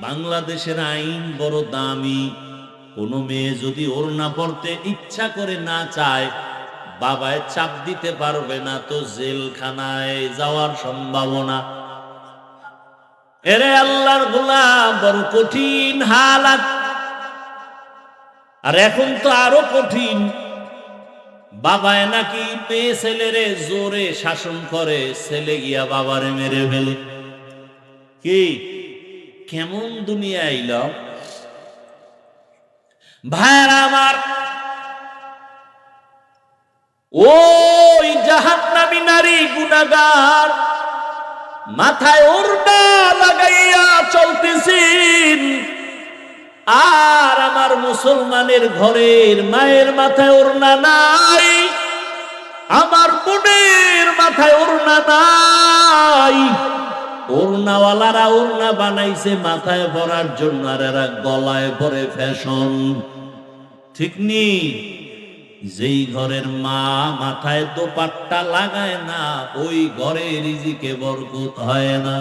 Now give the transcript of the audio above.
বাংলাদেশের আইন বড় দামি। কোনো মেয়ে যদি ওড়না পরতে ইচ্ছা করে না চায়, বাবায় চাপ দিতে পারবে না, তো জেলখানায় যাওয়ার সম্ভাবনা। এরে আল্লাহর গোলাম, বড় কঠিন হালাত। আর এখন তো আরো কঠিন। বাবায় নাকি মেয়ে ছেলেরে জোরে শাসন করে, ছেলে গিয়া বাবারে মেরে ফেলে। কি কেমন দুনিয়া আইল ভাইরা আমার! ওই জাহান্নামী নারী গুনাহগার মাথায় ওড়না লাগাইয়া চলতেছেন, আর আমার মুসলমানের ঘরের মায়ের মাথায় ওড়না নাই, আমার বোনের মাথায় ওড়না নাই। ওড়নাওয়ালারা ওড়না বানাইছে মাথায় পরার জন্য, আর এরা গলায় পরে ফ্যাশন। ঠিক নেই? যেই ঘরের মা মাথায় দোপাট্টা লাগায় না, ওই ঘরে রিজিকে বরকত হয় না।